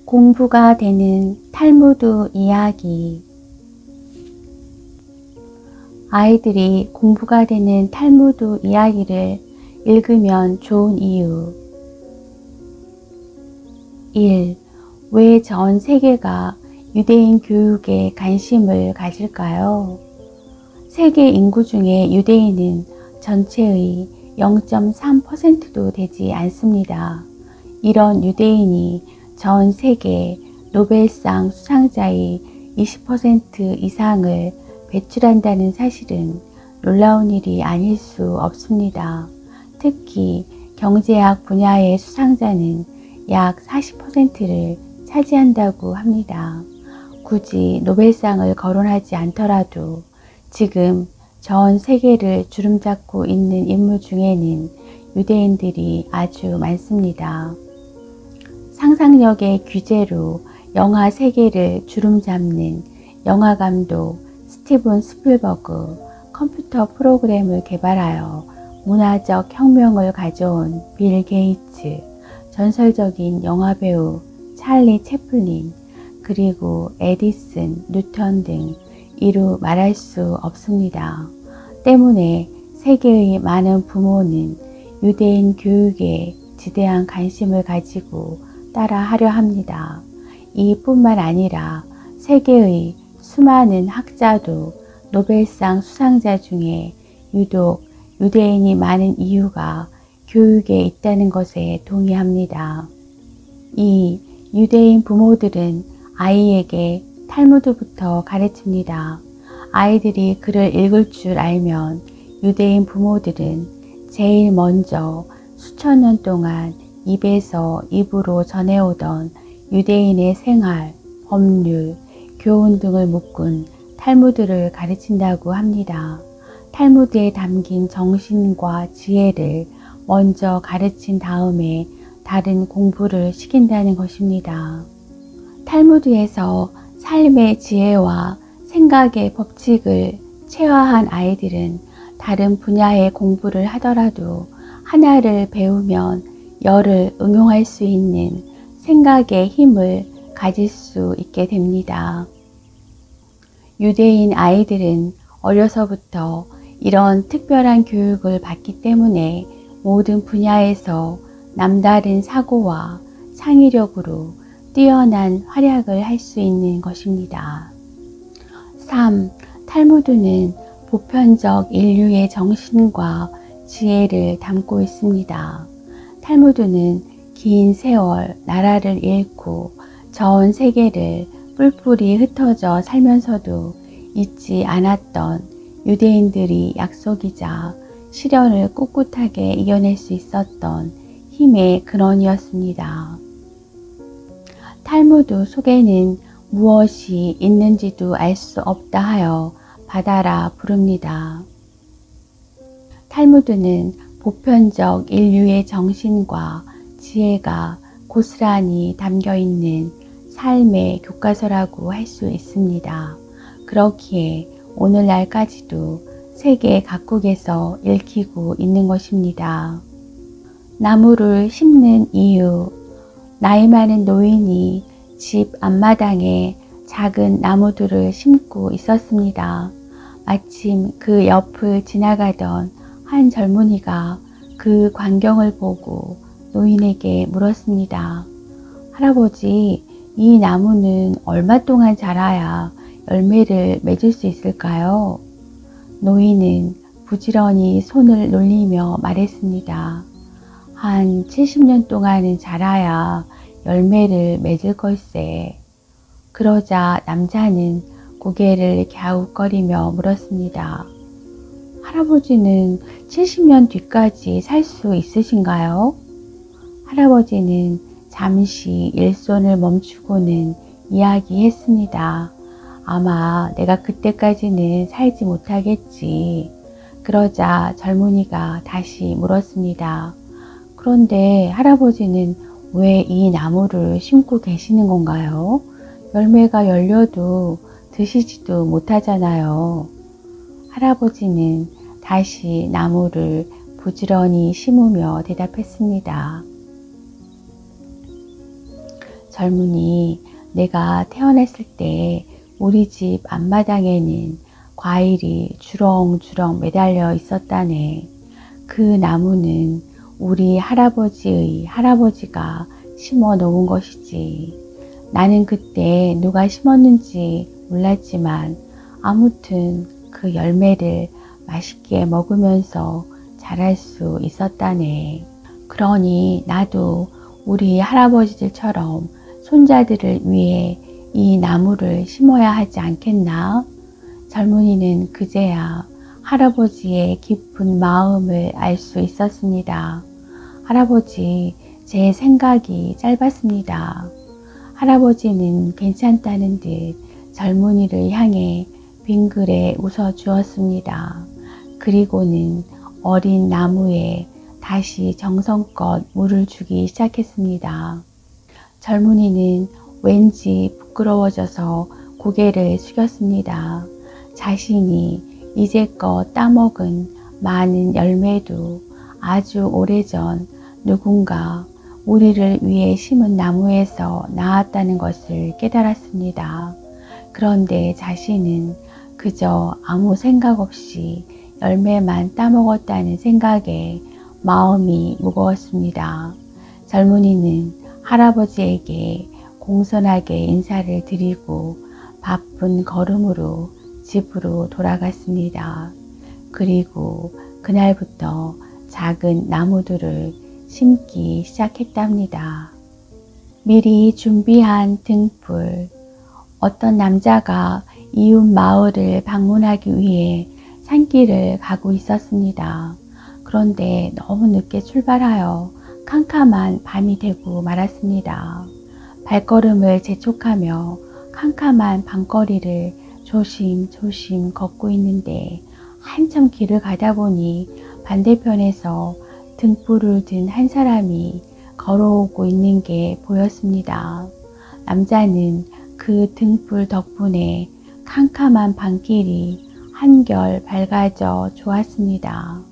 공부가 되는 탈무드 이야기. 아이들이 공부가 되는 탈무드 이야기를 읽으면 좋은 이유. 1. 왜 전 세계가 유대인 교육에 관심을 가질까요? 세계 인구 중에 유대인은 전체의 0.3%도 되지 않습니다. 이런 유대인이 전 세계 노벨상 수상자의 20% 이상을 배출한다는 사실은 놀라운 일이 아닐 수 없습니다. 특히 경제학 분야의 수상자는 약 40%를 차지한다고 합니다. 굳이 노벨상을 거론하지 않더라도 지금 전 세계를 주름잡고 있는 인물 중에는 유대인들이 아주 많습니다. 상상력의 규제로 영화 세계를 주름잡는 영화감독 스티븐 스필버그, 컴퓨터 프로그램을 개발하여 문화적 혁명을 가져온 빌 게이츠, 전설적인 영화배우 찰리 채플린, 그리고 에디슨, 뉴턴 등 이루 말할 수 없습니다. 때문에 세계의 많은 부모는 유대인 교육에 지대한 관심을 가지고 따라 하려 합니다. 이뿐만 아니라 세계의 수많은 학자도 노벨상 수상자 중에 유독 유대인이 많은 이유가 교육에 있다는 것에 동의합니다. 2. 유대인 부모들은 아이에게 탈무드부터 가르칩니다. 아이들이 글을 읽을 줄 알면 유대인 부모들은 제일 먼저 수천 년 동안 입에서 입으로 전해오던 유대인의 생활, 법률, 교훈 등을 묶은 탈무드를 가르친다고 합니다. 탈무드에 담긴 정신과 지혜를 먼저 가르친 다음에 다른 공부를 시킨다는 것입니다. 탈무드에서 삶의 지혜와 생각의 법칙을 체화한 아이들은 다른 분야의 공부를 하더라도 하나를 배우면 열을 응용할 수 있는 생각의 힘을 가질 수 있게 됩니다. 유대인 아이들은 어려서부터 이런 특별한 교육을 받기 때문에 모든 분야에서 남다른 사고와 창의력으로 뛰어난 활약을 할 수 있는 것입니다. 3. 탈무드는 보편적 인류의 정신과 지혜를 담고 있습니다. 탈무드는 긴 세월 나라를 잃고 전 세계를 뿔뿔이 흩어져 살면서도 잊지 않았던 유대인들이 약속이자 시련을 꿋꿋하게 이겨낼 수 있었던 힘의 근원이었습니다. 탈무드 속에는 무엇이 있는지도 알 수 없다 하여 바다라 부릅니다. 탈무드는 보편적 인류의 정신과 지혜가 고스란히 담겨있는 삶의 교과서라고 할 수 있습니다. 그렇기에 오늘날까지도 세계 각국에서 읽히고 있는 것입니다. 나무를 심는 이유. 나이 많은 노인이 집 앞마당에 작은 나무들을 심고 있었습니다. 마침 그 옆을 지나가던 한 젊은이가 그 광경을 보고 노인에게 물었습니다. 할아버지, 이 나무는 얼마 동안 자라야 열매를 맺을 수 있을까요? 노인은 부지런히 손을 놀리며 말했습니다. 한 70년 동안은 자라야 열매를 맺을 걸세. 그러자 남자는 고개를 갸웃거리며 물었습니다. 할아버지는 70년 뒤까지 살 수 있으신가요? 할아버지는 잠시 일손을 멈추고는 이야기했습니다. 아마 내가 그때까지는 살지 못하겠지. 그러자 젊은이가 다시 물었습니다. 그런데 할아버지는 왜 이 나무를 심고 계시는 건가요? 열매가 열려도 드시지도 못하잖아요. 할아버지는 다시 나무를 부지런히 심으며 대답했습니다. 젊은이, 내가 태어났을 때 우리 집 앞마당에는 과일이 주렁주렁 매달려 있었다네. 그 나무는 우리 할아버지의 할아버지가 심어 놓은 것이지. 나는 그때 누가 심었는지 몰랐지만 아무튼 그 열매를 맛있게 먹으면서 자랄 수 있었다네. 그러니 나도 우리 할아버지들처럼 손자들을 위해 이 나무를 심어야 하지 않겠나? 젊은이는 그제야 할아버지의 깊은 마음을 알 수 있었습니다. 할아버지, 제 생각이 짧았습니다. 할아버지는 괜찮다는 듯 젊은이를 향해 빙그레 웃어 주었습니다. 그리고는 어린 나무에 다시 정성껏 물을 주기 시작했습니다. 젊은이는 왠지 부끄러워져서 고개를 숙였습니다. 자신이 이제껏 따먹은 많은 열매도 아주 오래전 누군가 우리를 위해 심은 나무에서 나왔다는 것을 깨달았습니다. 그런데 자신은 그저 아무 생각 없이 열매만 따먹었다는 생각에 마음이 무거웠습니다. 젊은이는 할아버지에게 공손하게 인사를 드리고 바쁜 걸음으로 집으로 돌아갔습니다. 그리고 그날부터 작은 나무들을 심기 시작했답니다. 미리 준비한 등불. 어떤 남자가 이웃 마을을 방문하기 위해 산길을 가고 있었습니다. 그런데 너무 늦게 출발하여 캄캄한 밤이 되고 말았습니다. 발걸음을 재촉하며 캄캄한 밤거리를 조심조심 걷고 있는데 한참 길을 가다 보니 반대편에서 등불을 든 한 사람이 걸어오고 있는 게 보였습니다. 남자는 그 등불 덕분에 캄캄한 밤길이 한결 밝아져 좋았습니다.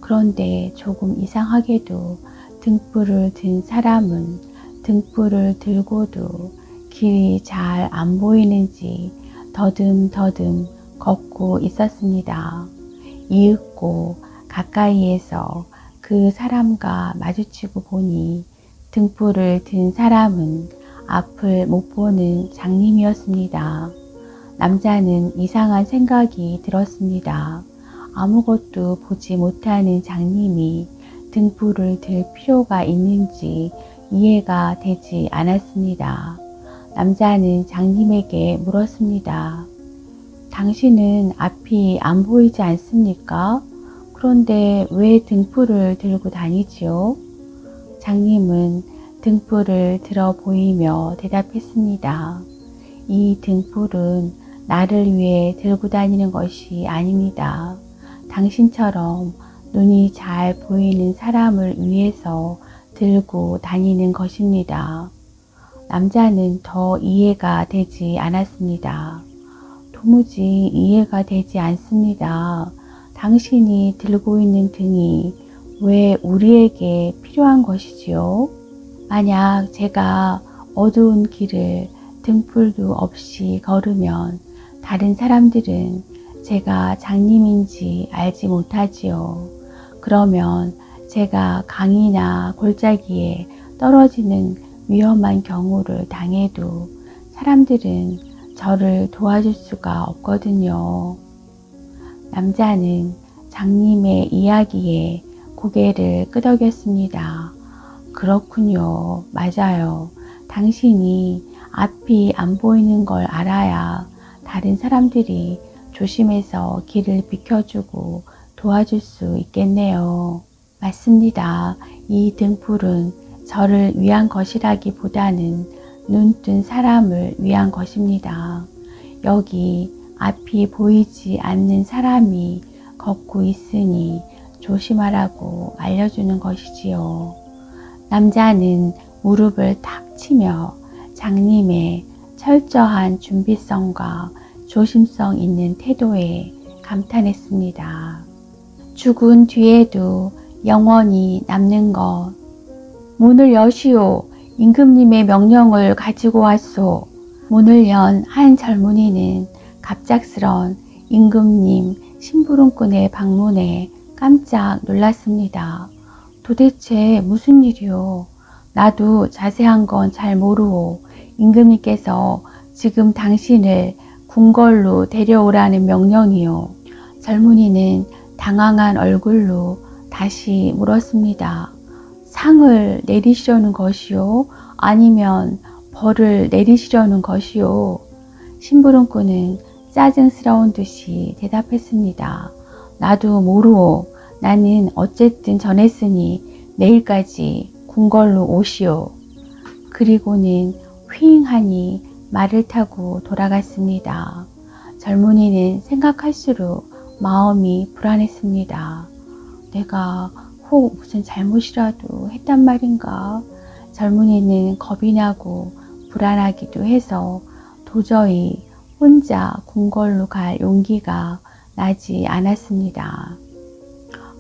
그런데 조금 이상하게도 등불을 든 사람은 등불을 들고도 길이 잘 안 보이는지 더듬더듬 걷고 있었습니다. 이윽고 가까이에서 그 사람과 마주치고 보니 등불을 든 사람은 앞을 못 보는 장님이었습니다. 남자는 이상한 생각이 들었습니다. 아무것도 보지 못하는 장님이 등불을 들 필요가 있는지 이해가 되지 않았습니다. 남자는 장님에게 물었습니다. 당신은 앞이 안 보이지 않습니까? 그런데 왜 등불을 들고 다니지요? 장님은 등불을 들어 보이며 대답했습니다. 이 등불은 나를 위해 들고 다니는 것이 아닙니다. 당신처럼 눈이 잘 보이는 사람을 위해서 들고 다니는 것입니다. 남자는 더 이해가 되지 않았습니다. 도무지 이해가 되지 않습니다. 당신이 들고 있는 등이 왜 우리에게 필요한 것이지요? 만약 제가 어두운 길을 등불도 없이 걸으면 다른 사람들은 제가 장님인지 알지 못하지요. 그러면 제가 강이나 골짜기에 떨어지는 위험한 경우를 당해도 사람들은 저를 도와줄 수가 없거든요. 남자는 장님의 이야기에 고개를 끄덕였습니다. 그렇군요. 맞아요. 당신이 앞이 안 보이는 걸 알아야 다른 사람들이 조심해서 길을 비켜주고 도와줄 수 있겠네요. 맞습니다. 이 등불은 저를 위한 것이라기보다는 눈뜬 사람을 위한 것입니다. 여기 앞이 보이지 않는 사람이 걷고 있으니 조심하라고 알려주는 것이지요. 남자는 무릎을 탁 치며 장님의 철저한 준비성과 조심성 있는 태도에 감탄했습니다. 죽은 뒤에도 영원히 남는 것. 문을 여시오. 임금님의 명령을 가지고 왔소. 문을 연 한 젊은이는 갑작스런 임금님 심부름꾼의 방문에 깜짝 놀랐습니다. 도대체 무슨 일이오? 나도 자세한 건 잘 모르오. 임금님께서 지금 당신을 궁궐로 데려오라는 명령이오. 젊은이는 당황한 얼굴로 다시 물었습니다. 상을 내리시려는 것이오? 아니면 벌을 내리시려는 것이오? 심부름꾼은 짜증스러운 듯이 대답했습니다. 나도 모르오. 나는 어쨌든 전했으니 내일까지 궁궐로 오시오. 그리고는 휘잉하니 말을 타고 돌아갔습니다. 젊은이는 생각할수록 마음이 불안했습니다. 내가 혹 무슨 잘못이라도 했단 말인가? 젊은이는 겁이 나고 불안하기도 해서 도저히 혼자 궁궐로 갈 용기가 나지 않았습니다.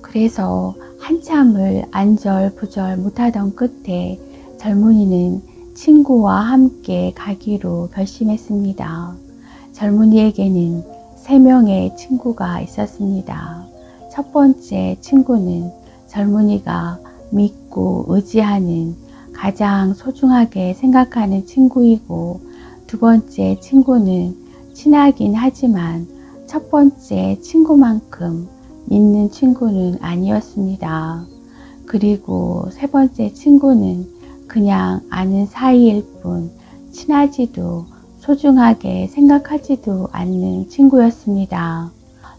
그래서 한참을 안절부절 못하던 끝에 젊은이는 친구와 함께 가기로 결심했습니다. 젊은이에게는 3명의 친구가 있었습니다. 첫 번째 친구는 젊은이가 믿고 의지하는 가장 소중하게 생각하는 친구이고, 두 번째 친구는 친하긴 하지만 첫 번째 친구만큼 믿는 친구는 아니었습니다. 그리고 세 번째 친구는 그냥 아는 사이일 뿐 친하지도 소중하게 생각하지도 않는 친구였습니다.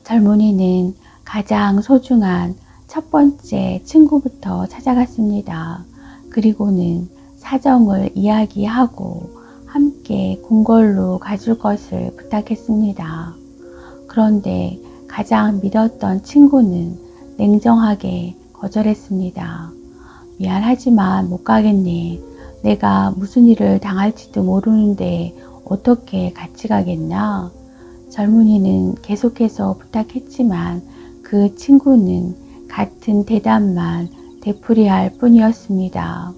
젊은이는 가장 소중한 첫 번째 친구부터 찾아갔습니다. 그리고는 사정을 이야기하고 함께 궁궐로 가줄 것을 부탁했습니다. 그런데 가장 믿었던 친구는 냉정하게 거절했습니다. 미안하지만 못 가겠네. 내가 무슨 일을 당할지도 모르는데 어떻게 같이 가겠나? 젊은이는 계속해서 부탁했지만 그 친구는 같은 대답만 되풀이할 뿐이었습니다.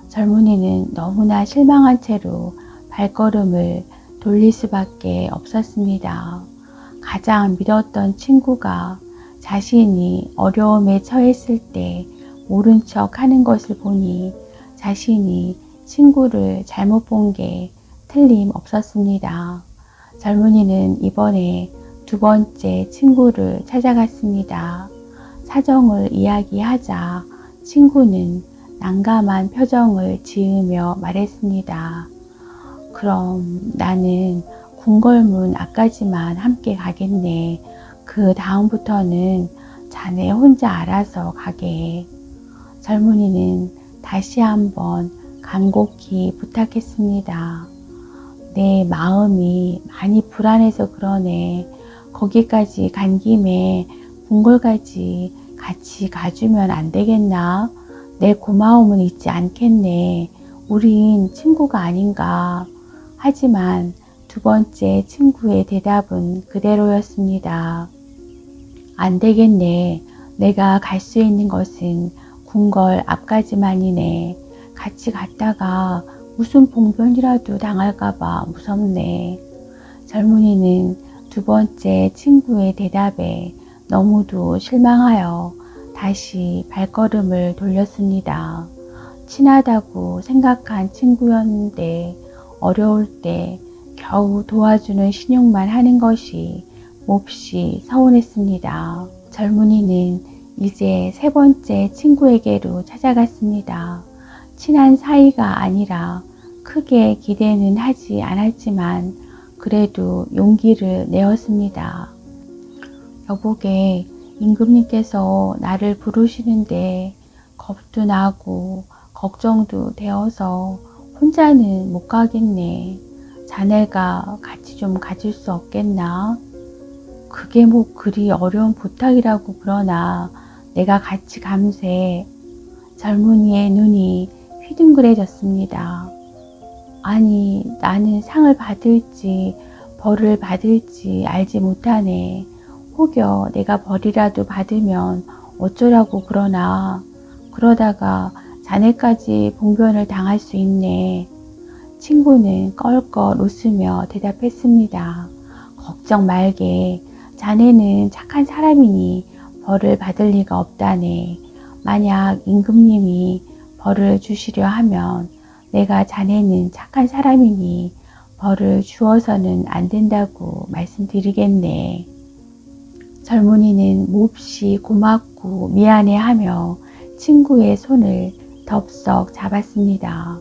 젊은이는 너무나 실망한 채로 발걸음을 돌릴 수밖에 없었습니다. 가장 믿었던 친구가 자신이 어려움에 처했을 때 모른 척 하는 것을 보니 자신이 친구를 잘못 본 게 틀림없었습니다. 젊은이는 이번에 두 번째 친구를 찾아갔습니다. 사정을 이야기하자 친구는 난감한 표정을 지으며 말했습니다. 그럼 나는 궁궐문 앞까지만 함께 가겠네. 그 다음부터는 자네 혼자 알아서 가게. 젊은이는 다시 한번 간곡히 부탁했습니다. 내 마음이 많이 불안해서 그러네. 거기까지 간 김에 궁궐까지 같이 가주면 안 되겠나? 내 고마움은 잊지 않겠네. 우린 친구가 아닌가. 하지만 두 번째 친구의 대답은 그대로였습니다. 안 되겠네. 내가 갈 수 있는 것은 궁궐 앞까지만이네. 같이 갔다가 무슨 봉변이라도 당할까봐 무섭네. 젊은이는 두 번째 친구의 대답에 너무도 실망하여 다시 발걸음을 돌렸습니다. 친하다고 생각한 친구였는데 어려울 때 겨우 도와주는 신용만 하는 것이 몹시 서운했습니다. 젊은이는 이제 세 번째 친구에게로 찾아갔습니다. 친한 사이가 아니라 크게 기대는 하지 않았지만 그래도 용기를 내었습니다. 여보게, 임금님께서 나를 부르시는데 겁도 나고 걱정도 되어서 혼자는 못 가겠네. 자네가 같이 좀 가줄 수 없겠나? 그게 뭐 그리 어려운 부탁이라고 그러나 내가 같이 감세. 젊은이의 눈이 휘둥그레졌습니다. 아니, 나는 상을 받을지 벌을 받을지 알지 못하네. 혹여 내가 벌이라도 받으면 어쩌라고 그러나. 그러다가 자네까지 봉변을 당할 수 있네. 친구는 껄껄 웃으며 대답했습니다. 걱정 말게. 자네는 착한 사람이니 벌을 받을 리가 없다네. 만약 임금님이 벌을 주시려 하면 내가 자네는 착한 사람이니 벌을 주어서는 안 된다고 말씀드리겠네. 젊은이는 몹시 고맙고 미안해하며 친구의 손을 덥석 잡았습니다.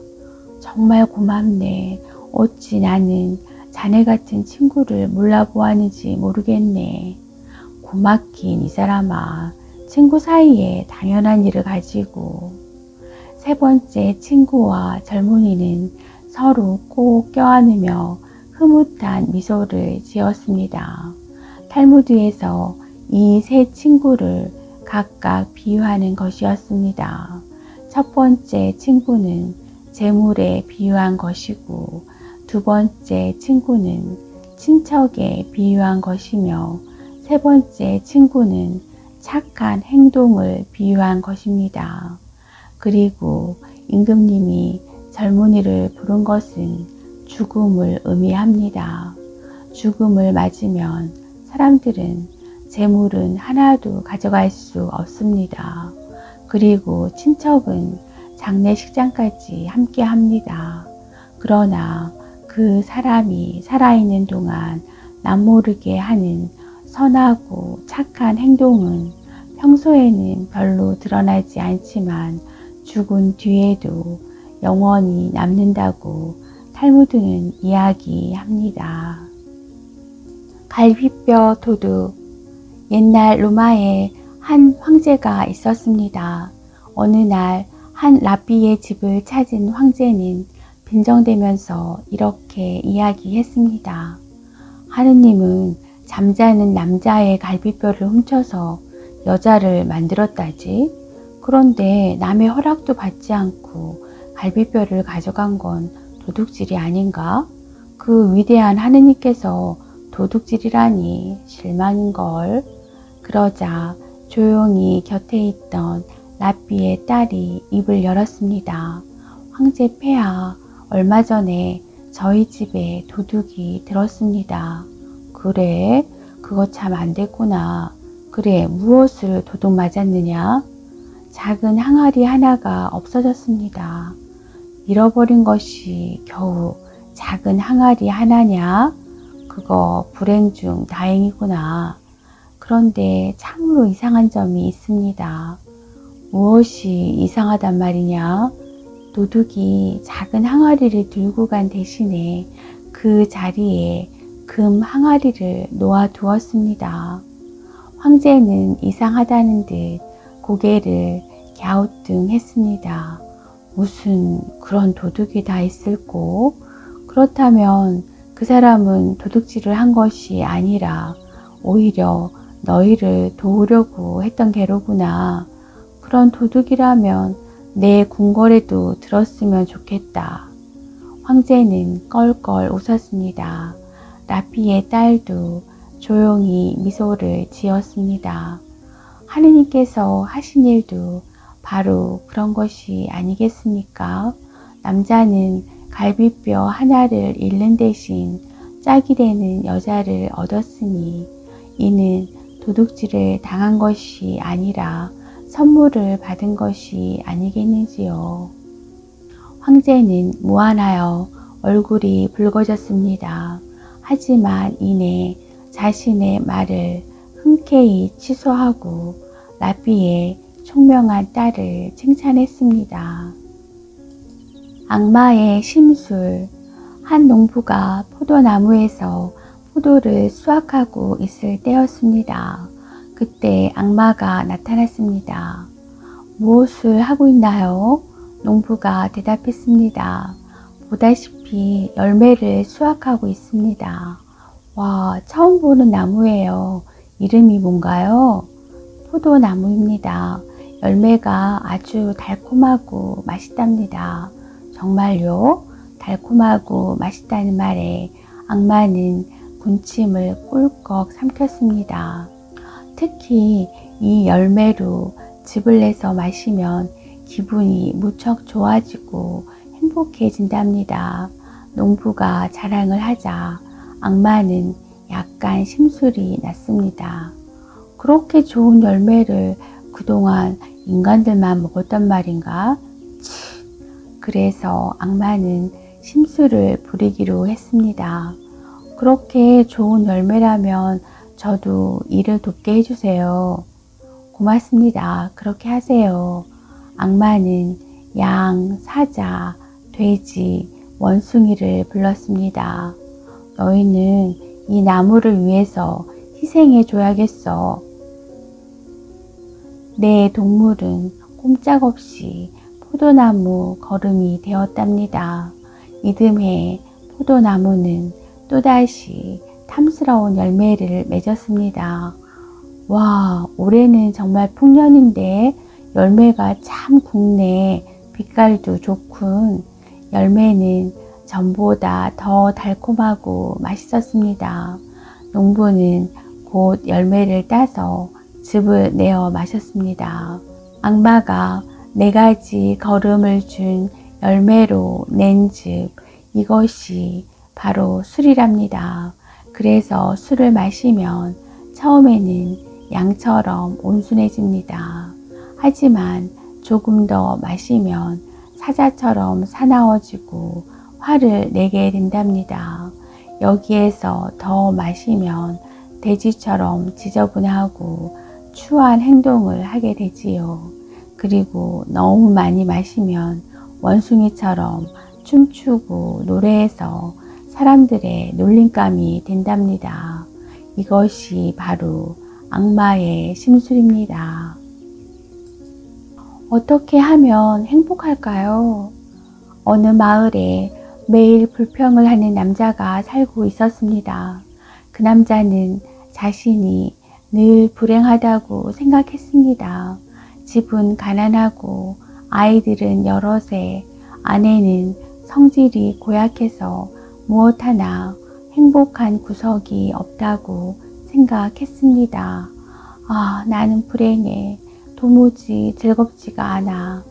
정말 고맙네. 어찌 나는 자네 같은 친구를 몰라보았는지 모르겠네. 고맙긴 이 사람아. 친구 사이에 당연한 일을 가지고. 세 번째 친구와 젊은이는 서로 꼭 껴안으며 흐뭇한 미소를 지었습니다. 탈무드에서 이 세 친구를 각각 비유하는 것이었습니다. 첫 번째 친구는 재물에 비유한 것이고, 두 번째 친구는 친척에 비유한 것이며, 세 번째 친구는 착한 행동을 비유한 것입니다. 그리고 임금님이 젊은이를 부른 것은 죽음을 의미합니다. 죽음을 맞으면 사람들은 재물은 하나도 가져갈 수 없습니다. 그리고 친척은 장례식장까지 함께 합니다. 그러나 그 사람이 살아있는 동안 남모르게 하는 선하고 착한 행동은 평소에는 별로 드러나지 않지만 죽은 뒤에도 영원히 남는다고 탈무드는 이야기합니다. 갈비뼈 도둑. 옛날 로마에 한 황제가 있었습니다. 어느 날 한 랍비의 집을 찾은 황제는 빈정대면서 이렇게 이야기했습니다. 하느님은 잠자는 남자의 갈비뼈를 훔쳐서 여자를 만들었다지. 그런데 남의 허락도 받지 않고 갈비뼈를 가져간 건 도둑질이 아닌가? 그 위대한 하느님께서 도둑질이라니 실망인걸. 그러자 조용히 곁에 있던 랍비의 딸이 입을 열었습니다. 황제 폐하, 얼마 전에 저희 집에 도둑이 들었습니다. 그래? 그거 참 안 됐구나. 그래, 무엇을 도둑 맞았느냐? 작은 항아리 하나가 없어졌습니다. 잃어버린 것이 겨우 작은 항아리 하나냐? 그거 불행 중 다행이구나. 그런데 참으로 이상한 점이 있습니다. 무엇이 이상하단 말이냐? 도둑이 작은 항아리를 들고 간 대신에 그 자리에 금 항아리를 놓아두었습니다. 황제는 이상하다는 듯 고개를 갸우뚱했습니다. 무슨 그런 도둑이 다 있을꼬? 그렇다면 그 사람은 도둑질을 한 것이 아니라 오히려 너희를 도우려고 했던 게로구나. 그런 도둑이라면 내 궁궐에도 들었으면 좋겠다. 황제는 껄껄 웃었습니다. 랍비의 딸도 조용히 미소를 지었습니다. 하느님께서 하신 일도 바로 그런 것이 아니겠습니까? 남자는 갈비뼈 하나를 잃는 대신 짝이 되는 여자를 얻었으니 이는 도둑질을 당한 것이 아니라 선물을 받은 것이 아니겠는지요. 황제는 무안하여 얼굴이 붉어졌습니다. 하지만 이내 자신의 말을 흔쾌히 취소하고 랍비의 총명한 딸을 칭찬했습니다. 악마의 심술. 한 농부가 포도나무에서 포도를 수확하고 있을 때였습니다. 그때 악마가 나타났습니다. 무엇을 하고 있나요? 농부가 대답했습니다. 보다시피 열매를 수확하고 있습니다. 와, 처음 보는 나무예요. 이름이 뭔가요? 포도나무입니다. 열매가 아주 달콤하고 맛있답니다. 정말요? 달콤하고 맛있다는 말에 악마는 군침을 꿀꺽 삼켰습니다. 특히 이 열매로 즙을 내서 마시면 기분이 무척 좋아지고 행복해진답니다. 농부가 자랑을 하자 악마는 약간 심술이 났습니다. 그렇게 좋은 열매를 그동안 인간들만 먹었단 말인가? 그래서 악마는 심술을 부리기로 했습니다. 그렇게 좋은 열매라면 저도 일을 돕게 해주세요. 고맙습니다. 그렇게 하세요. 악마는 양, 사자, 돼지, 원숭이를 불렀습니다. 너희는 이 나무를 위해서 희생해 줘야겠어. 내 동물은 꼼짝없이 포도나무 거름이 되었답니다. 이듬해 포도나무는 또다시 탐스러운 열매를 맺었습니다. 와, 올해는 정말 풍년인데 열매가 참 굵네. 빛깔도 좋군. 열매는 전보다 더 달콤하고 맛있었습니다. 농부는 곧 열매를 따서 즙을 내어 마셨습니다. 악마가 4가지 거름을 준 열매로 낸 즙, 이것이 바로 술이랍니다. 그래서 술을 마시면 처음에는 양처럼 온순해집니다. 하지만 조금 더 마시면 사자처럼 사나워지고 화를 내게 된답니다. 여기에서 더 마시면 돼지처럼 지저분하고 추한 행동을 하게 되지요. 그리고 너무 많이 마시면 원숭이처럼 춤추고 노래해서 사람들의 놀림감이 된답니다. 이것이 바로 악마의 심술입니다. 어떻게 하면 행복할까요? 어느 마을에 매일 불평을 하는 남자가 살고 있었습니다. 그 남자는 자신이 늘 불행하다고 생각했습니다. 집은 가난하고 아이들은 여럿에 아내는 성질이 고약해서 무엇 하나 행복한 구석이 없다고 생각했습니다. 아, 나는 불행해. 도무지 즐겁지가 않아.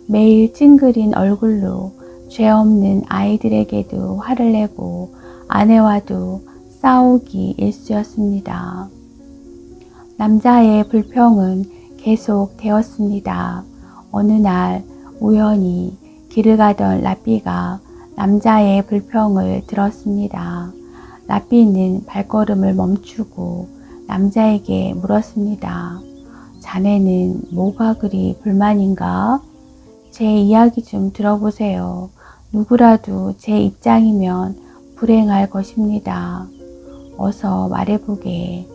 매일 찡그린 얼굴로 죄 없는 아이들에게도 화를 내고 아내와도 싸우기 일쑤였습니다. 남자의 불평은 계속 되었습니다. 어느 날 우연히 길을 가던 라삐가 남자의 불평을 들었습니다. 라삐는 발걸음을 멈추고 남자에게 물었습니다. 자네는 뭐가 그리 불만인가? 제 이야기 좀 들어보세요. 누구라도 제 입장이면 불행할 것입니다. 어서 말해보게.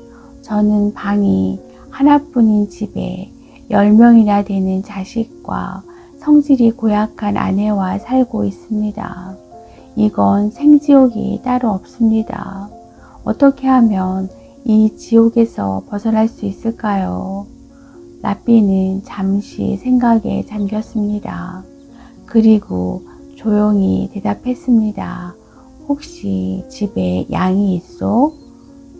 저는 방이 하나뿐인 집에 10명이나 되는 자식과 성질이 고약한 아내와 살고 있습니다. 이건 생지옥이 따로 없습니다. 어떻게 하면 이 지옥에서 벗어날 수 있을까요? 라삐는 잠시 생각에 잠겼습니다. 그리고 조용히 대답했습니다. 혹시 집에 양이 있소?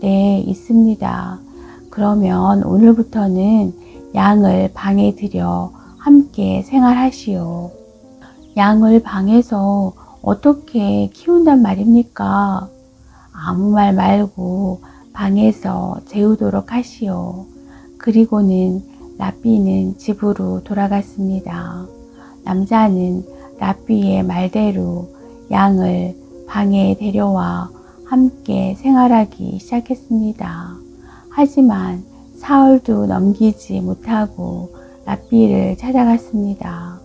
네, 있습니다. 그러면 오늘부터는 양을 방에 들여 함께 생활하시오. 양을 방에서 어떻게 키운단 말입니까? 아무 말 말고 방에서 재우도록 하시오. 그리고는 라삐는 집으로 돌아갔습니다. 남자는 라삐의 말대로 양을 방에 데려와 함께 생활하기 시작했습니다. 하지만 사흘도 넘기지 못하고 라삐를 찾아갔습니다.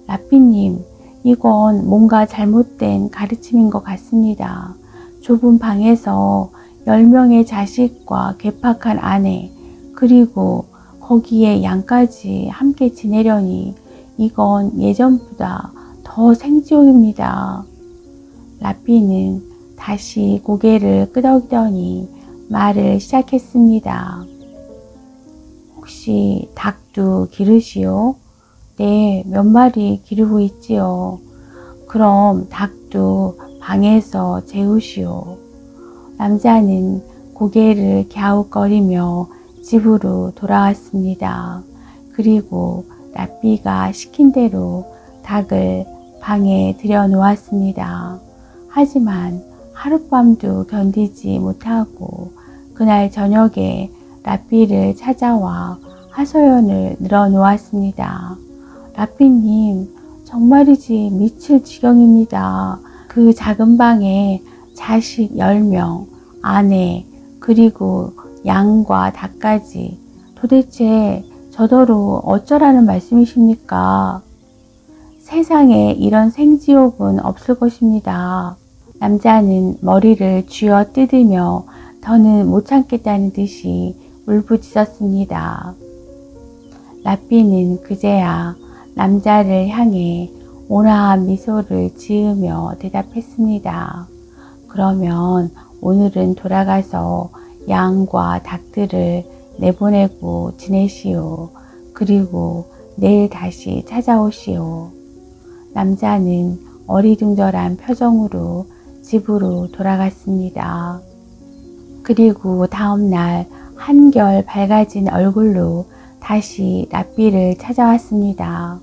라삐님, 이건 뭔가 잘못된 가르침인 것 같습니다. 좁은 방에서 10명의 자식과 괴팍한 아내, 그리고 거기에 양까지 함께 지내려니 이건 예전보다 더 생지옥입니다. 라삐는 다시 고개를 끄덕이더니 말을 시작했습니다. 혹시 닭도 기르시오? 네, 몇 마리 기르고 있지요. 그럼 닭도 방에서 재우시오. 남자는 고개를 갸웃거리며 집으로 돌아왔습니다. 그리고 랍비가 시킨 대로 닭을 방에 들여놓았습니다. 하지만 하룻밤도 견디지 못하고 그날 저녁에 랍비를 찾아와 하소연을 늘어놓았습니다. 랍비님, 정말이지 미칠 지경입니다. 그 작은 방에 자식 10명, 아내, 그리고 양과 닭까지 도대체 저더러 어쩌라는 말씀이십니까? 세상에 이런 생지옥은 없을 것입니다. 남자는 머리를 쥐어 뜯으며 더는 못 참겠다는 듯이 울부짖었습니다. 랍비는 그제야 남자를 향해 온화한 미소를 지으며 대답했습니다. 그러면 오늘은 돌아가서 양과 닭들을 내보내고 지내시오. 그리고 내일 다시 찾아오시오. 남자는 어리둥절한 표정으로 집으로 돌아갔습니다. 그리고 다음날 한결 밝아진 얼굴로 다시 랍비를 찾아왔습니다.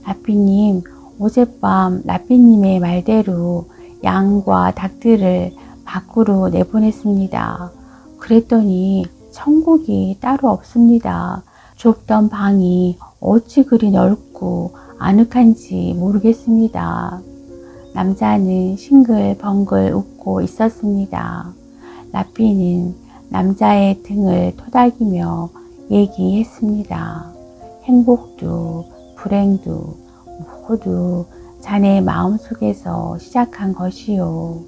랍비님, 어젯밤 랍비님의 말대로 양과 닭들을 밖으로 내보냈습니다. 그랬더니 천국이 따로 없습니다. 좁던 방이 어찌 그리 넓고 아늑한지 모르겠습니다. 남자는 싱글벙글 웃고 있었습니다. 랍비는 남자의 등을 토닥이며 얘기했습니다. 행복도 불행도 모두 자네 마음속에서 시작한 것이요.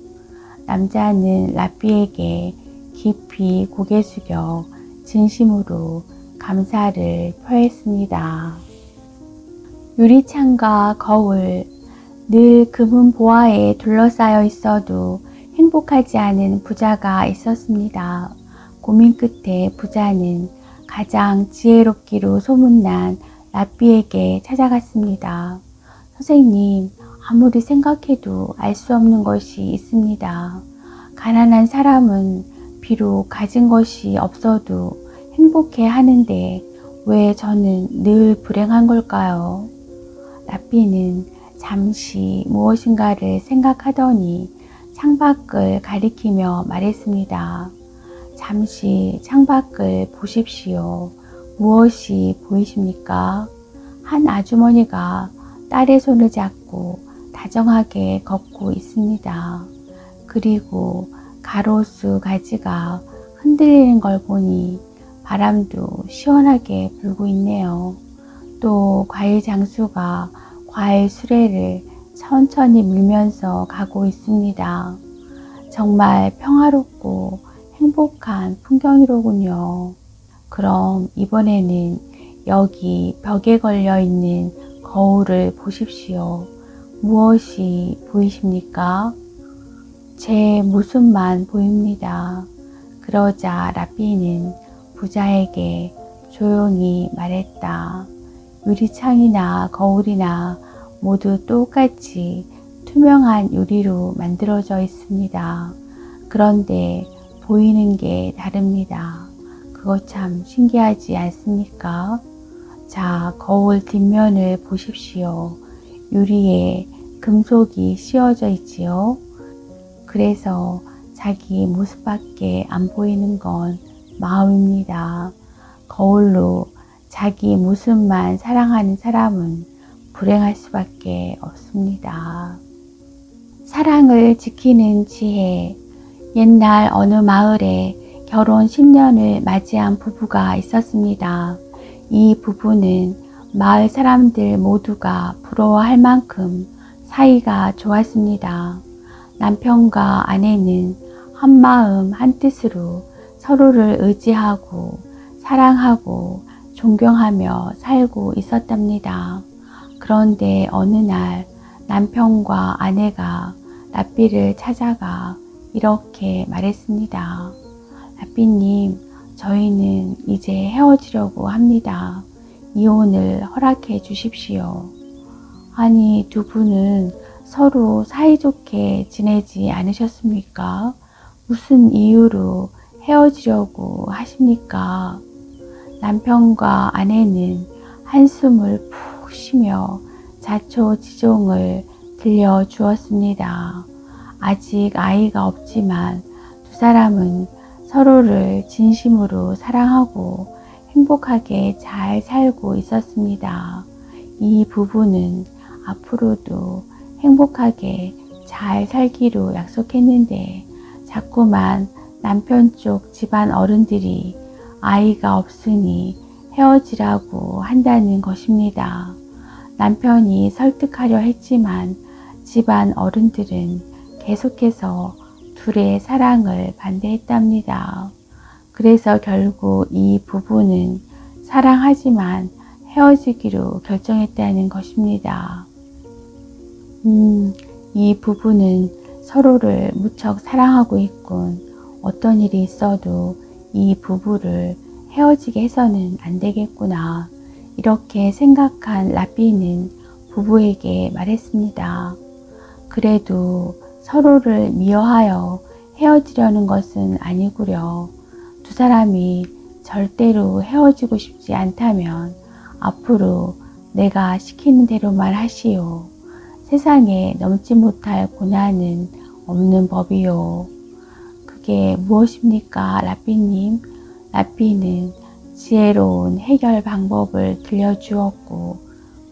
남자는 랍비에게 깊이 고개 숙여 진심으로 감사를 표했습니다. 유리창과 거울, 늘 금은 보화에 둘러싸여 있어도 행복하지 않은 부자가 있었습니다. 고민 끝에 부자는 가장 지혜롭기로 소문난 랍비에게 찾아갔습니다. 선생님, 아무리 생각해도 알 수 없는 것이 있습니다. 가난한 사람은 비록 가진 것이 없어도 행복해 하는데 왜 저는 늘 불행한 걸까요? 랍비는 잠시 무엇인가를 생각하더니 창밖을 가리키며 말했습니다. 잠시 창밖을 보십시오. 무엇이 보이십니까? 한 아주머니가 딸의 손을 잡고 다정하게 걷고 있습니다. 그리고 가로수 가지가 흔들리는 걸 보니 바람도 시원하게 불고 있네요. 또 과일 장수가 과일 수레를 천천히 밀면서 가고 있습니다. 정말 평화롭고 행복한 풍경이로군요. 그럼 이번에는 여기 벽에 걸려 있는 거울을 보십시오. 무엇이 보이십니까? 제 모습만 보입니다. 그러자 랍비는 부자에게 조용히 말했다. 유리창이나 거울이나 모두 똑같이 투명한 유리로 만들어져 있습니다. 그런데 보이는 게 다릅니다. 그거 참 신기하지 않습니까? 자, 거울 뒷면을 보십시오. 유리에 금속이 씌워져 있지요. 그래서 자기 모습밖에 안 보이는 건 마음입니다. 거울로 자기 모습만 사랑하는 사람은 불행할 수밖에 없습니다. 사랑을 지키는 지혜. 옛날 어느 마을에 결혼 10년을 맞이한 부부가 있었습니다. 이 부부는 마을 사람들 모두가 부러워할 만큼 사이가 좋았습니다. 남편과 아내는 한마음 한뜻으로 서로를 의지하고 사랑하고 존경하며 살고 있었답니다. 그런데 어느 날 남편과 아내가 랍비를 찾아가 이렇게 말했습니다. 랍비님, 저희는 이제 헤어지려고 합니다. 이혼을 허락해 주십시오. 아니, 두 분은 서로 사이좋게 지내지 않으셨습니까? 무슨 이유로 헤어지려고 하십니까? 남편과 아내는 한숨을 푹 푹 쉬며 자초지종을 들려주었습니다. 아직 아이가 없지만 두 사람은 서로를 진심으로 사랑하고 행복하게 잘 살고 있었습니다. 이 부부는 앞으로도 행복하게 잘 살기로 약속했는데 자꾸만 남편 쪽 집안 어른들이 아이가 없으니 헤어지라고 한다는 것입니다. 남편이 설득하려 했지만 집안 어른들은 계속해서 둘의 사랑을 반대했답니다. 그래서 결국 이 부부는 사랑하지만 헤어지기로 결정했다는 것입니다. 이 부부는 서로를 무척 사랑하고 있군. 어떤 일이 있어도 이 부부를 헤어지게 해서는 안 되겠구나. 이렇게 생각한 라삐는 부부에게 말했습니다. 그래도 서로를 미워하여 헤어지려는 것은 아니구려. 두 사람이 절대로 헤어지고 싶지 않다면 앞으로 내가 시키는 대로만 하시오. 세상에 넘지 못할 고난은 없는 법이요. 그게 무엇입니까, 라삐님? 라삐는 지혜로운 해결 방법을 들려주었고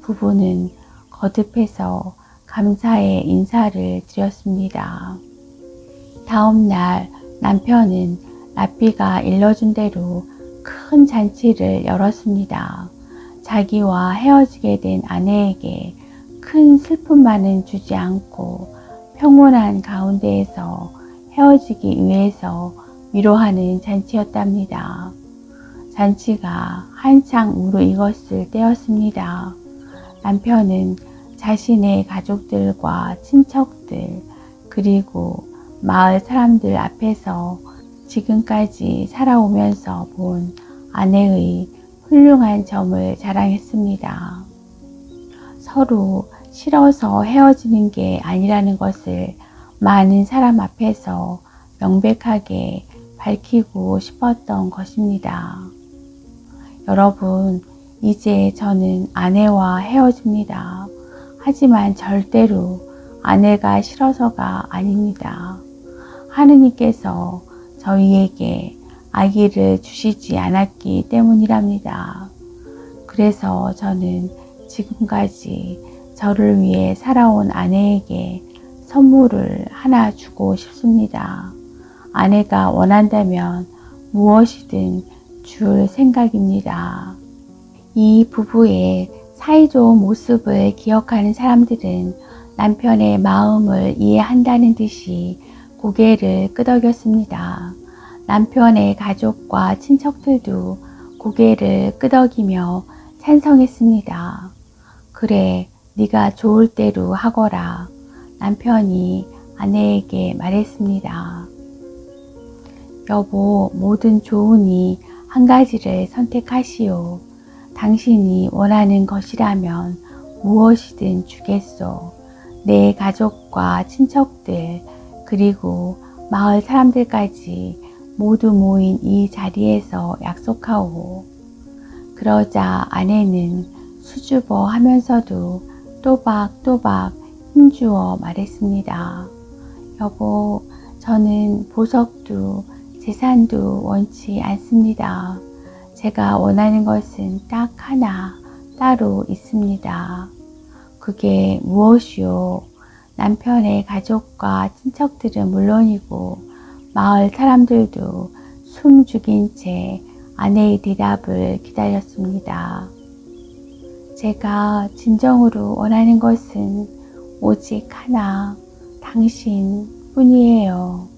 부부는 거듭해서 감사의 인사를 드렸습니다. 다음 날 남편은 라삐가 일러준 대로 큰 잔치를 열었습니다. 자기와 헤어지게 된 아내에게 큰 슬픔만은 주지 않고 평온한 가운데에서 헤어지기 위해서 위로하는 잔치였답니다. 잔치가 한창 무르익었을 때였습니다. 남편은 자신의 가족들과 친척들 그리고 마을 사람들 앞에서 지금까지 살아오면서 본 아내의 훌륭한 점을 자랑했습니다. 서로 싫어서 헤어지는 게 아니라는 것을 많은 사람 앞에서 명백하게 밝히고 싶었던 것입니다. 여러분, 이제 저는 아내와 헤어집니다. 하지만 절대로 아내가 싫어서가 아닙니다. 하느님께서 저희에게 아기를 주시지 않았기 때문이랍니다. 그래서 저는 지금까지 저를 위해 살아온 아내에게 선물을 하나 주고 싶습니다. 아내가 원한다면 무엇이든 줄 생각입니다. 이 부부의 사이좋은 모습을 기억하는 사람들은 남편의 마음을 이해한다는 듯이 고개를 끄덕였습니다. 남편의 가족과 친척들도 고개를 끄덕이며 찬성했습니다. 그래, 네가 좋을 대로 하거라. 남편이 아내에게 말했습니다. 여보, 뭐든 좋으니 한 가지를 선택하시오. 당신이 원하는 것이라면 무엇이든 주겠소. 내 가족과 친척들 그리고 마을 사람들까지 모두 모인 이 자리에서 약속하오. 그러자 아내는 수줍어 하면서도 또박또박 힘주어 말했습니다. 여보, 저는 보석도 재산도 원치 않습니다. 제가 원하는 것은 딱 하나 따로 있습니다. 그게 무엇이요? 남편의 가족과 친척들은 물론이고 마을 사람들도 숨 죽인 채 아내의 대답을 기다렸습니다. 제가 진정으로 원하는 것은 오직 하나, 당신 뿐이에요.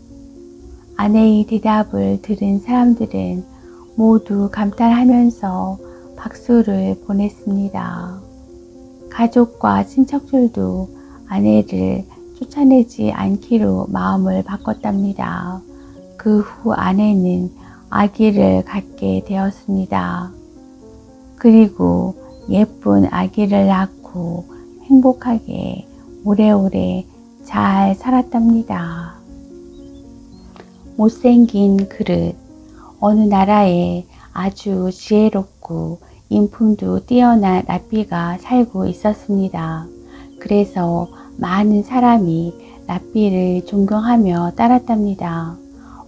아내의 대답을 들은 사람들은 모두 감탄하면서 박수를 보냈습니다. 가족과 친척들도 아내를 쫓아내지 않기로 마음을 바꿨답니다. 그 후 아내는 아기를 갖게 되었습니다. 그리고 예쁜 아기를 낳고 행복하게 오래오래 잘 살았답니다. 못생긴 그릇. 어느 나라에 아주 지혜롭고 인품도 뛰어난 랍비가 살고 있었습니다. 그래서 많은 사람이 랍비를 존경하며 따랐답니다.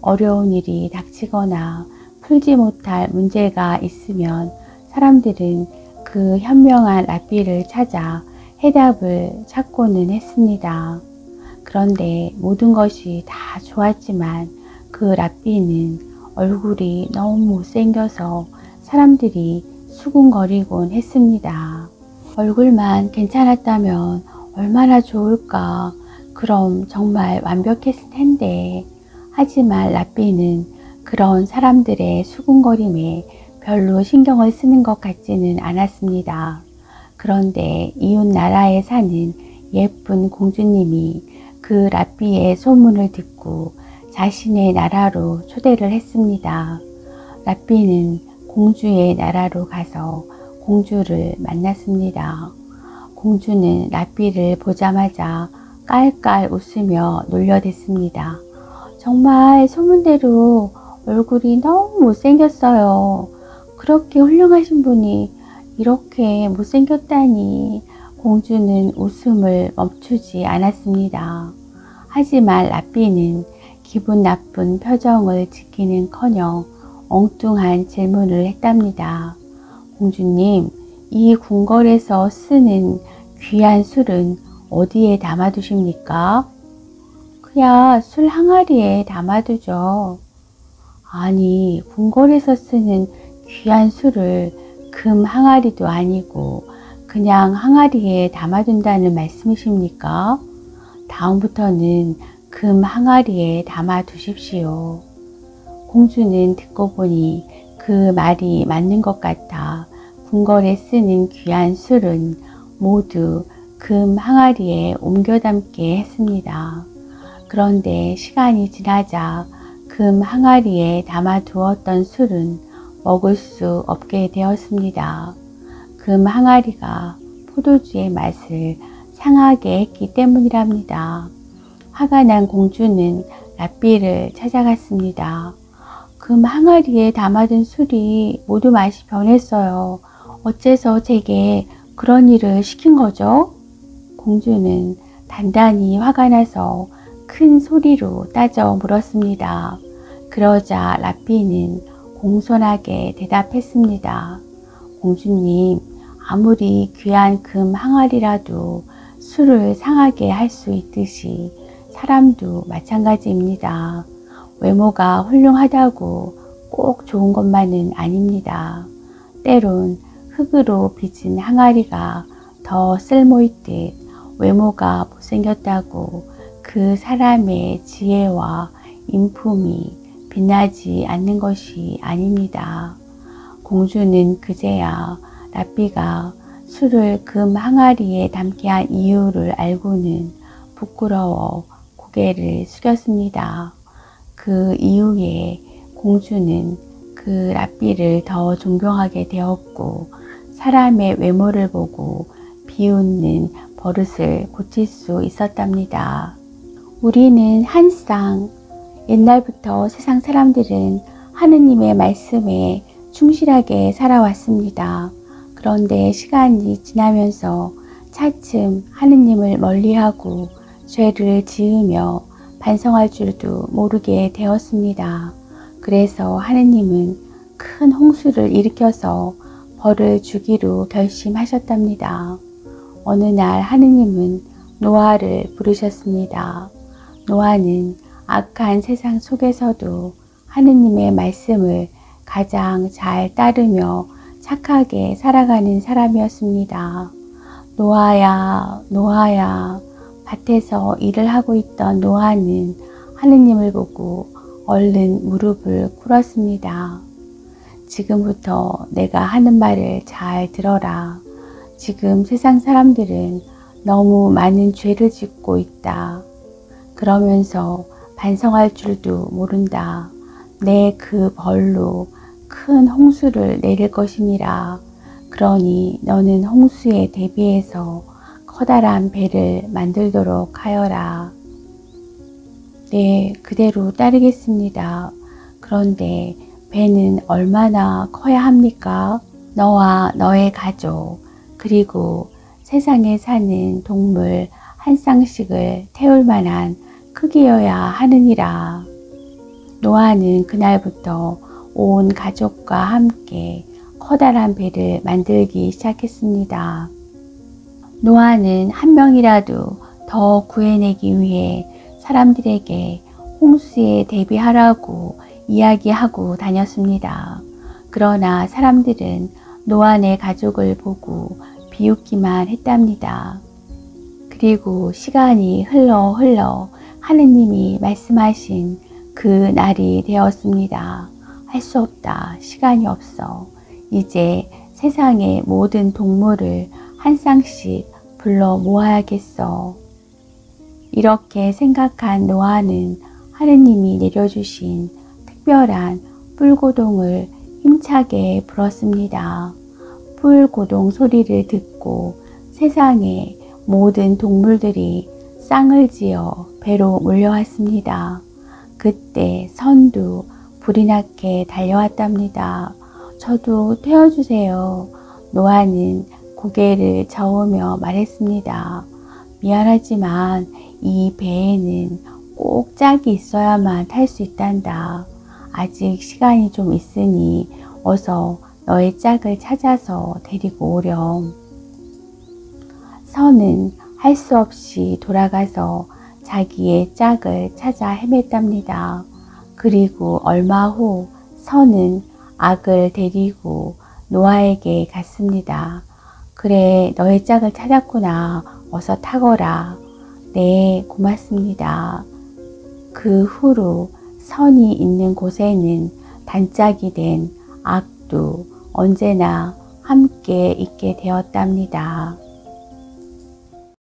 어려운 일이 닥치거나 풀지 못할 문제가 있으면 사람들은 그 현명한 랍비를 찾아 해답을 찾고는 했습니다. 그런데 모든 것이 다 좋았지만 그 랍비는 얼굴이 너무 못생겨서 사람들이 수군거리곤 했습니다. 얼굴만 괜찮았다면 얼마나 좋을까. 그럼 정말 완벽했을 텐데. 하지만 랍비는 그런 사람들의 수군거림에 별로 신경을 쓰는 것 같지는 않았습니다. 그런데 이웃 나라에 사는 예쁜 공주님이 그 랍비의 소문을 듣고 자신의 나라로 초대를 했습니다. 랍비는 공주의 나라로 가서 공주를 만났습니다. 공주는 랍비를 보자마자 깔깔 웃으며 놀려댔습니다. 정말 소문대로 얼굴이 너무 못생겼어요. 그렇게 훌륭하신 분이 이렇게 못생겼다니. 공주는 웃음을 멈추지 않았습니다. 하지만 랍비는 기분 나쁜 표정을 지키는커녕 엉뚱한 질문을 했답니다. 공주님, 이 궁궐에서 쓰는 귀한 술은 어디에 담아두십니까? 그야 술 항아리에 담아두죠. 아니, 궁궐에서 쓰는 귀한 술을 금 항아리도 아니고 그냥 항아리에 담아둔다는 말씀이십니까? 다음부터는 금 항아리에 담아두십시오. 공주는 듣고 보니 그 말이 맞는 것 같아 궁궐에 쓰는 귀한 술은 모두 금 항아리에 옮겨 담게 했습니다. 그런데 시간이 지나자 금 항아리에 담아두었던 술은 먹을 수 없게 되었습니다. 금 항아리가 포도주의 맛을 상하게 했기 때문이랍니다. 화가 난 공주는 랍비를 찾아갔습니다. 금 항아리에 담아둔 술이 모두 맛이 변했어요. 어째서 제게 그런 일을 시킨 거죠? 공주는 단단히 화가 나서 큰 소리로 따져 물었습니다. 그러자 랍비는 공손하게 대답했습니다. 공주님, 아무리 귀한 금 항아리라도 술을 상하게 할 수 있듯이 사람도 마찬가지입니다. 외모가 훌륭하다고 꼭 좋은 것만은 아닙니다. 때론 흙으로 빚은 항아리가 더 쓸모있듯 외모가 못생겼다고 그 사람의 지혜와 인품이 빛나지 않는 것이 아닙니다. 공주는 그제야 랍비가 술을 금 항아리에 담게 한 이유를 알고는 부끄러워 고개를 숙였습니다. 그 이후에 공주는 그 랍비를 더 존경하게 되었고 사람의 외모를 보고 비웃는 버릇을 고칠 수 있었답니다. 우리는 항상 옛날부터 세상 사람들은 하느님의 말씀에 충실하게 살아왔습니다. 그런데 시간이 지나면서 차츰 하느님을 멀리하고 죄를 지으며 반성할 줄도 모르게 되었습니다. 그래서 하느님은 큰 홍수를 일으켜서 벌을 주기로 결심하셨답니다. 어느 날 하느님은 노아를 부르셨습니다. 노아는 악한 세상 속에서도 하느님의 말씀을 가장 잘 따르며 착하게 살아가는 사람이었습니다. 노아야, 노아야. 밭에서 일을 하고 있던 노아는 하느님을 보고 얼른 무릎을 꿇었습니다. 지금부터 내가 하는 말을 잘 들어라. 지금 세상 사람들은 너무 많은 죄를 짓고 있다. 그러면서 반성할 줄도 모른다. 내 그 벌로 큰 홍수를 내릴 것임이라. 그러니 너는 홍수에 대비해서 커다란 배를 만들도록 하여라. 네, 그대로 따르겠습니다. 그런데 배는 얼마나 커야 합니까? 너와 너의 가족 그리고 세상에 사는 동물 한 쌍씩을 태울 만한 크기여야 하느니라. 노아는 그날부터 온 가족과 함께 커다란 배를 만들기 시작했습니다. 노아는 한 명이라도 더 구해내기 위해 사람들에게 홍수에 대비하라고 이야기하고 다녔습니다. 그러나 사람들은 노아네 가족을 보고 비웃기만 했답니다. 그리고 시간이 흘러 하느님이 말씀하신 그 날이 되었습니다. 할 수 없다. 시간이 없어. 이제 세상의 모든 동물을 한 쌍씩 불러 모아야겠어. 이렇게 생각한 노아는 하느님이 내려주신 특별한 뿔고동을 힘차게 불었습니다. 뿔고동 소리를 듣고 세상의 모든 동물들이 쌍을 지어 배로 몰려왔습니다. 그때 선도 불이 나게 달려왔답니다. 저도 태워주세요. 노아는 고개를 저으며 말했습니다. 미안하지만 이 배에는 꼭 짝이 있어야만 탈 수 있단다. 아직 시간이 좀 있으니 어서 너의 짝을 찾아서 데리고 오렴. 선은 할 수 없이 돌아가서 자기의 짝을 찾아 헤맸답니다. 그리고 얼마 후 선은 악을 데리고 노아에게 갔습니다. 그래, 너의 짝을 찾았구나. 어서 타거라. 네, 고맙습니다. 그 후로 선이 있는 곳에는 단짝이 된 악도 언제나 함께 있게 되었답니다.